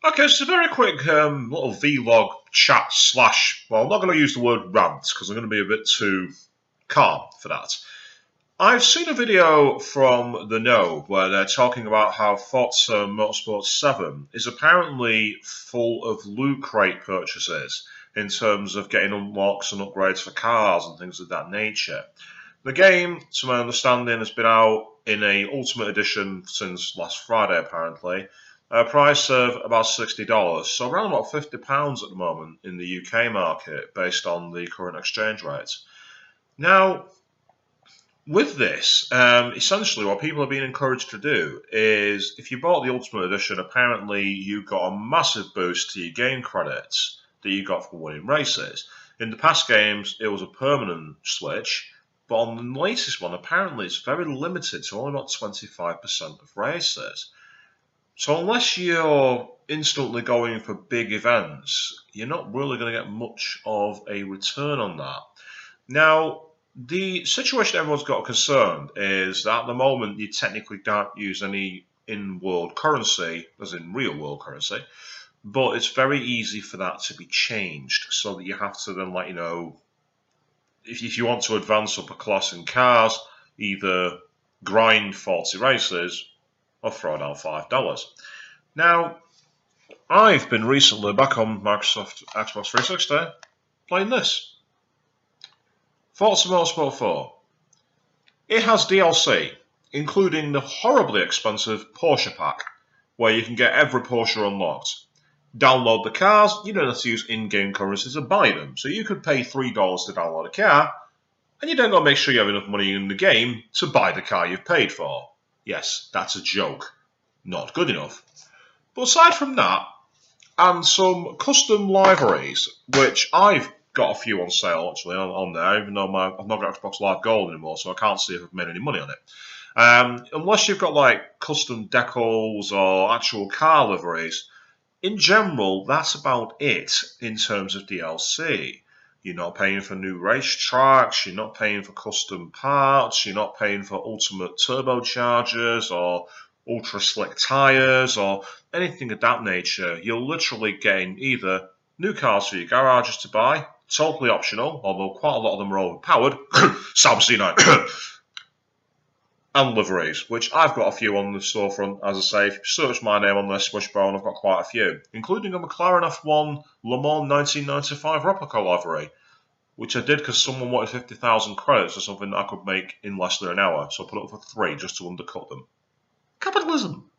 Okay, so it's a very quick little vlog chat slash. Well, I'm not going to use the word rant because I'm going to be a bit too calm for that. I've seen a video from The Know where they're talking about how Forza Motorsport 7 is apparently full of loot crate purchases in terms of getting unlocks and upgrades for cars and things of that nature. The game, to my understanding, has been out in a Ultimate Edition since last Friday, apparently. A price of about $60, so around about £50 at the moment in the UK market, based on the current exchange rate. Now, with this, essentially what people are being encouraged to do is, if you bought the Ultimate Edition, apparently you got a massive boost to your game credits that you got for winning races. In the past games, it was a permanent switch, but on the latest one, apparently it's very limited to only about 25% of races. So unless you're instantly going for big events, you're not really going to get much of a return on that. Now, the situation everyone's got concerned is that at the moment you technically can't use any in-world currency, as in real-world currency, but it's very easy for that to be changed, so that you have to then if you want to advance up a class in cars, either grind 40 races or throw down $5. Now, I've been recently back on Microsoft Xbox 360 playing this. Forza Motorsport 4. It has DLC, including the horribly expensive Porsche pack, where you can get every Porsche unlocked. Download the cars, you don't have to use in-game currency to buy them, so you could pay $3 to download a car, and you don't got to make sure you have enough money in the game to buy the car you've paid for. Yes, that's a joke. Not good enough. But aside from that, and some custom liveries, which I've got a few on sale actually on there, even though I've not got Xbox Live Gold anymore, so I can't see if I've made any money on it. Unless you've got like custom decals or actual car liveries, in general, that's about it in terms of DLC. You're not paying for new racetracks, you're not paying for custom parts, you're not paying for ultimate turbochargers or ultra slick tyres or anything of that nature. You're literally getting either new cars for your garages to buy, totally optional, although quite a lot of them are overpowered, Sam C9, and liveries, which I've got a few on the storefront. As I say, if you search my name on this Wishbone, I've got quite a few, including a McLaren F1 Le Mans 1995 replica livery, which I did because someone wanted 50,000 credits for something that I could make in less than an hour, so I put it up for 3 just to undercut them. Capitalism!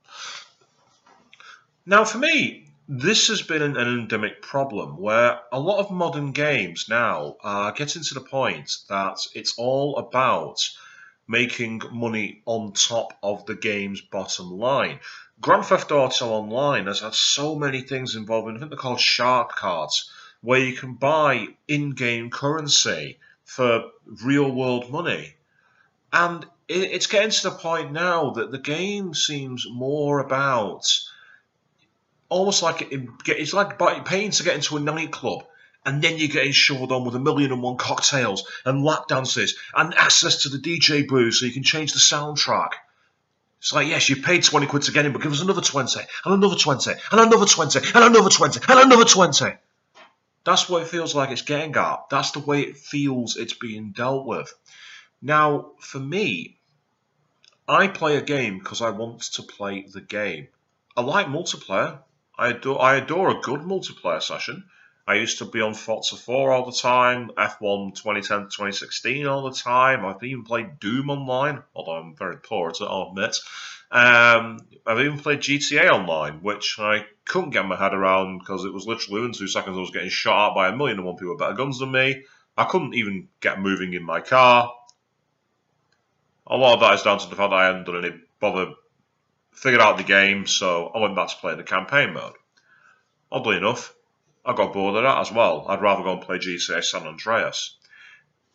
Now, for me, this has been an endemic problem where a lot of modern games now are getting to the point that it's all about making money on top of the game's bottom line. Grand Theft Auto Online has had so many things involving, I think they're called shark cards, where you can buy in-game currency for real-world money. And it's getting to the point now that the game seems more about almost like it's like paying to get into a nightclub, and then you're getting shoveled on with 1,000,001 cocktails and lap dances and access to the DJ booth so you can change the soundtrack. It's like, yes, you paid 20 quid to get in, but give us another 20, and another 20, and another 20, and another 20, and another 20. That's what it feels like it's getting at. That's the way it feels it's being dealt with. Now, for me, I play a game because I want to play the game. I like multiplayer. I adore a good multiplayer session. I used to be on Forza 4 all the time, F1 2010 to 2016 all the time. I've even played Doom online, although I'm very poor at it, I'll admit. I've even played GTA Online, which I couldn't get my head around because it was literally within 2 seconds I was getting shot at by 1,000,001 people with better guns than me. I couldn't even get moving in my car. A lot of that is down to the fact that I hadn't done any bother figured out the game, so I went back to playing the campaign mode. Oddly enough, I got bored of that as well. I'd rather go and play GTA San Andreas.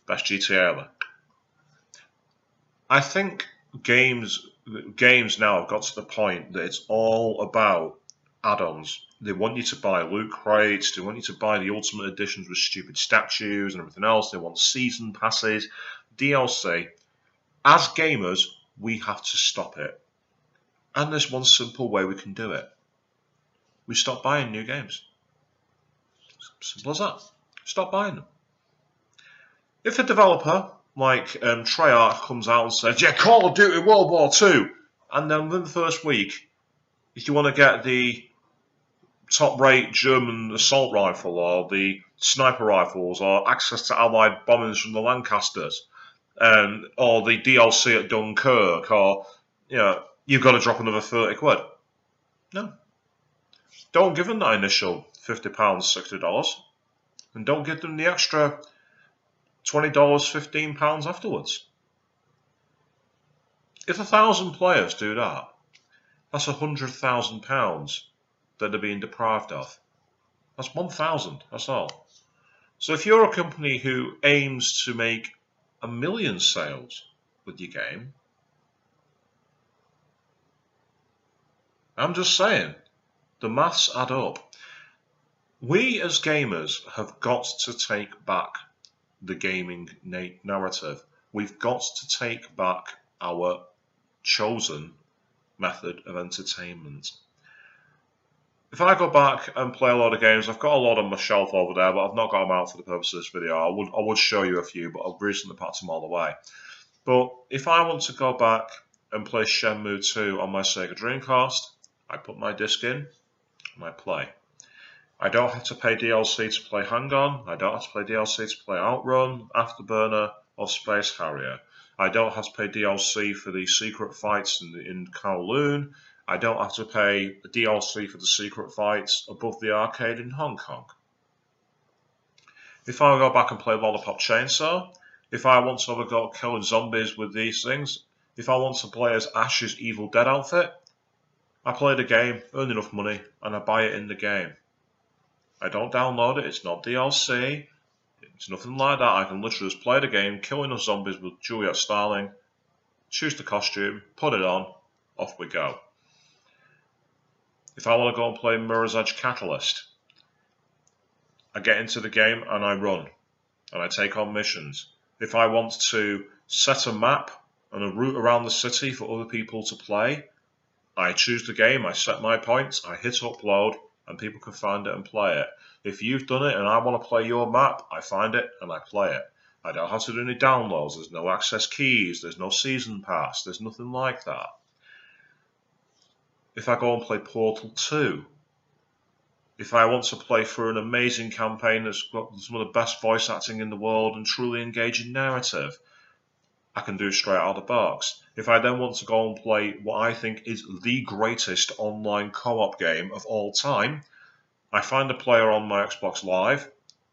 Best GTA ever. I think games now have got to the point that it's all about add-ons. They want you to buy loot crates, they want you to buy the ultimate editions with stupid statues and everything else, they want season passes, DLC. As gamers, we have to stop it. And there's one simple way we can do it. we stop buying new games. Simple as that. Stop buying them. If a developer like Treyarch comes out and says, yeah, Call of Duty World War II, and then within the first week, if you want to get the top-rate German assault rifle or the sniper rifles or access to Allied bombers from the Lancasters, or the DLC at Dunkirk, or you've got to drop another 30 quid. No. Don't give them that initial £50, $60, and don't give them the extra $20, £15 afterwards. If 1,000 players do that, that's £100,000 that they're being deprived of. That's 1,000, that's all. So if you're a company who aims to make 1 million sales with your game, I'm just saying, the maths add up. We as gamers have got to take back the gaming narrative. We've got to take back our chosen method of entertainment. If I go back and play a lot of games, I've got a lot on my shelf over there, but I've not got them out for the purpose of this video. I would show you a few, but I've recently packed them all away. But if I want to go back and play Shenmue 2 on my Sega Dreamcast, I put my disc in and I play. I don't have to pay DLC to play Hang On. I don't have to pay DLC to play Outrun, Afterburner, or Space Harrier. I don't have to pay DLC for the secret fights in Kowloon. I don't have to pay the DLC for the secret fights above the arcade in Hong Kong. If I go back and play Lollipop Chainsaw, if I want to have a go at killing zombies with these things, if I want to play as Ash's Evil Dead outfit, I play the game, earn enough money, and I buy it in the game. I don't download it, it's not DLC, it's nothing like that. I can literally just play the game, kill enough zombies with Juliet Starling, choose the costume, put it on, off we go. If I want to go and play Mirror's Edge Catalyst, I get into the game and I run, and I take on missions. If I want to set a map and a route around the city for other people to play, I choose the game, I set my points, I hit upload, and people can find it and play it. If you've done it and I want to play your map, I find it and I play it. I don't have to do any downloads, there's no access keys, there's no season pass, there's nothing like that. If I go and play Portal 2, if I want to play through an amazing campaign that's got some of the best voice acting in the world and truly engaging narrative, I can do straight out of the box. If I then want to go and play what I think is the greatest online co-op game of all time, I find a player on my Xbox Live,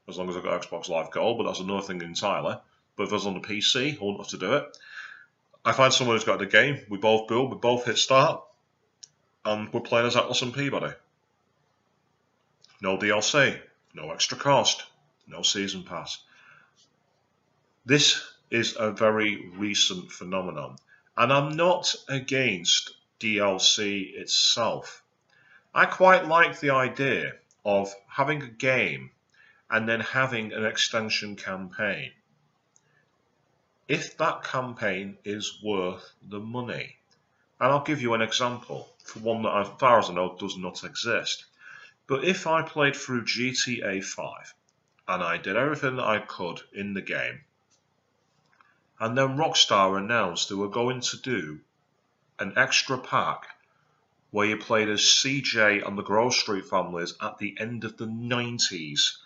as long as I've got Xbox Live Gold, but that's another thing entirely. But if I was on the PC, I wouldn't have to do it. I find someone who's got the game, we both build, we both hit start, and we're playing as Atlas and Peabody. No DLC, no extra cost, no season pass. This is a very recent phenomenon, and I'm not against DLC itself. I quite like the idea of having a game and then having an extension campaign, if that campaign is worth the money. And I'll give you an example for one that, as far as I know, does not exist. But if I played through GTA 5 and I did everything that I could in the game, and then Rockstar announced they were going to do an extra pack where you played as CJ and the Grove Street families at the end of the 90s,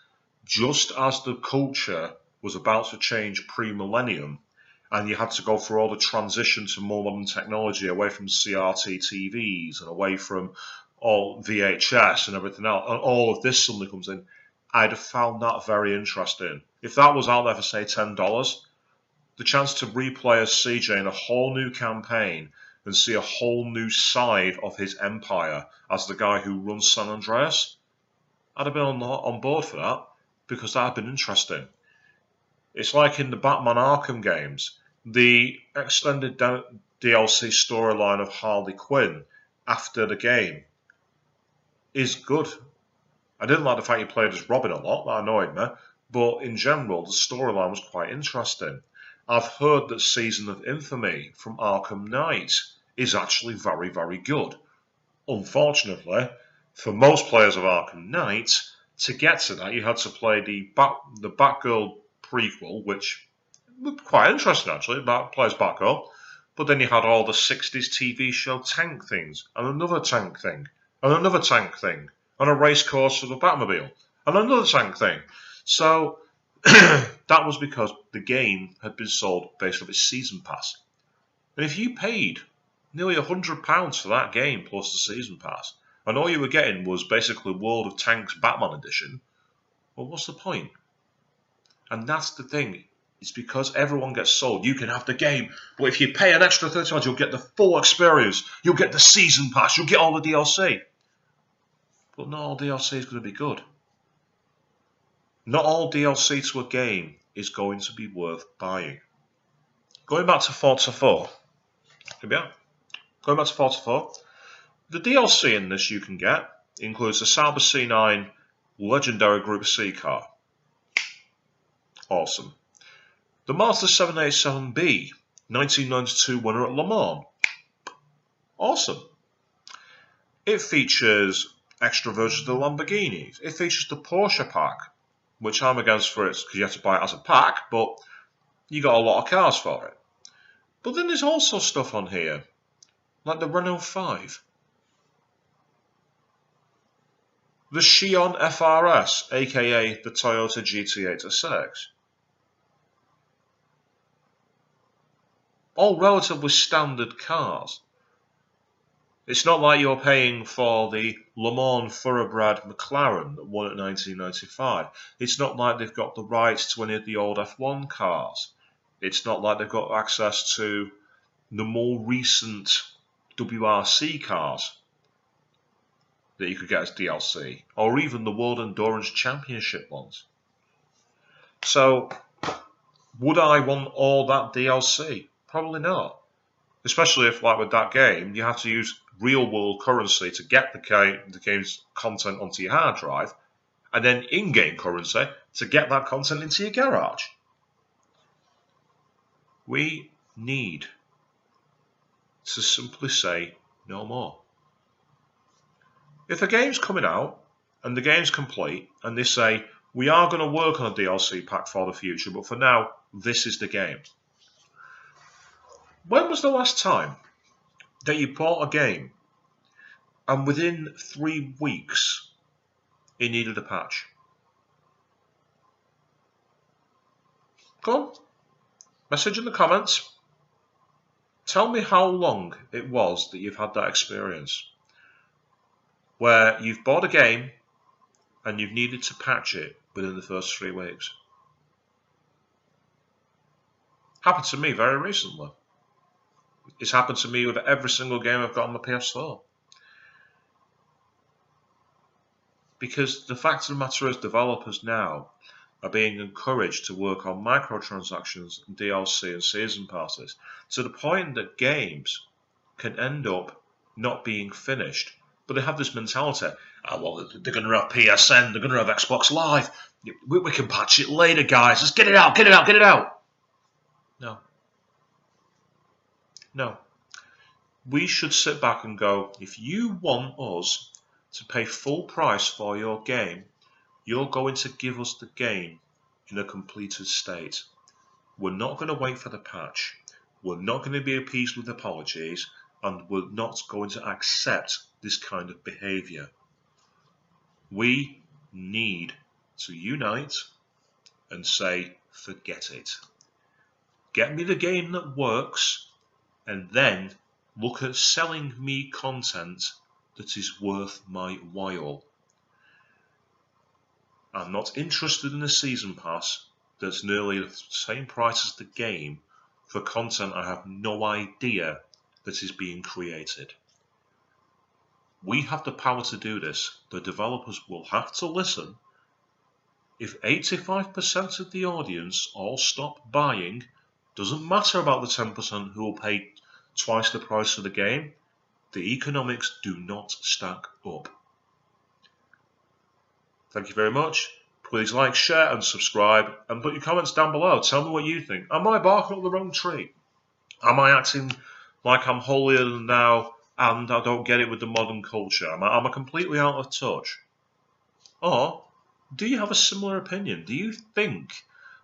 just as the culture was about to change pre-millennium, and you had to go through all the transition to more modern technology, away from CRT TVs and away from all VHS and everything else, and all of this suddenly comes in, I'd have found that very interesting. If that was out there for, say, $10, the chance to replay as CJ in a whole new campaign and see a whole new side of his empire as the guy who runs San Andreas, I'd have been on board for that, because that had been interesting. It's like in the Batman Arkham games, the extended DLC storyline of Harley Quinn after the game is good. I didn't like the fact you played as Robin a lot, that annoyed me, but in general the storyline was quite interesting. I've heard that Season of Infamy from Arkham Knight is actually very, very good. Unfortunately, For most players of Arkham Knight, to get to that, you had to play the Batgirl prequel, which was quite interesting actually. Plays Batgirl, but then you had all the '60s TV show tank things, and another tank thing, and another tank thing, and a race course for the Batmobile, and another tank thing. So that was because the game had been sold based on its season pass. And if you paid nearly £100 for that game plus the season pass, and all you were getting was basically World of Tanks Batman Edition, well, what's the point? And that's the thing. It's because everyone gets sold. You can have the game, but if you pay an extra £30, you'll get the full experience. You'll get the season pass. You'll get all the DLC. But not all DLC is going to be good. Not all DLC to a game is going to be worth buying. Going back to Forza 4. Here we are. Going back to Forza 4. The DLC in this you can get includes the Sauber C9 Legendary Group C car. Awesome. The Mazda 787B 1992 winner at Le Mans. Awesome. It features extra versions of the Lamborghinis. It features the Porsche pack, which I'm against for it because you have to buy it as a pack, but you got a lot of cars for it. But then there's also stuff on here, like the Renault 5. The Xion FRS, aka the Toyota GT8 SX. All relatively standard cars. It's not like you're paying for the Le Mans Thoroughbred McLaren that won at 1995. It's not like they've got the rights to any of the old F1 cars. It's not like they've got access to the more recent WRC cars that you could get as DLC, or even the World Endurance Championship ones. So, would I want all that DLC? Probably not. Especially if, like with that game, you have to use real-world currency to get the game's content onto your hard drive, and then in-game currency to get that content into your garage. We need to simply say no more. If a game's coming out and the game's complete and they say, we are going to work on a DLC pack for the future, but for now, this is the game. When was the last time that you bought a game and within 3 weeks it needed a patch? Go on, message in the comments. Tell me how long it was that you've had that experience where you've bought a game and you've needed to patch it within the first 3 weeks. Happened to me very recently. It's happened to me with every single game I've got on my PS4. Because the fact of the matter is, developers now are being encouraged to work on microtransactions, DLC and season passes, to the point that games can end up not being finished. But they have this mentality, well, they're going to have PSN, they're going to have Xbox Live, we can patch it later, guys, let's get it out, get it out, get it out. No. No. We should sit back and go, if you want us to pay full price for your game, you're going to give us the game in a completed state. We're not going to wait for the patch. We're not going to be appeased with apologies, and we're not going to accept this kind of behaviour. We need to unite and say, forget it. Get me the game that works, and then look at selling me content that is worth my while. I'm not interested in a season pass that's nearly the same price as the game for content I have no idea that is being created. We have the power to do this. The developers will have to listen. If 85% of the audience all stop buying, doesn't matter about the 10% who will pay twice the price of the game. The economics do not stack up. Thank you very much. Please like, share and subscribe, and put your comments down below. Tell me what you think. Am I barking up the wrong tree? Am I acting like I'm holier than thou and I don't get it with the modern culture? Am I completely out of touch? Or do you have a similar opinion? Do you think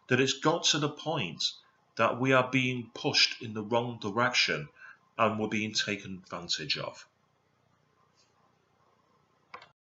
that it's got to the point that we are being pushed in the wrong direction and we're being taken advantage of?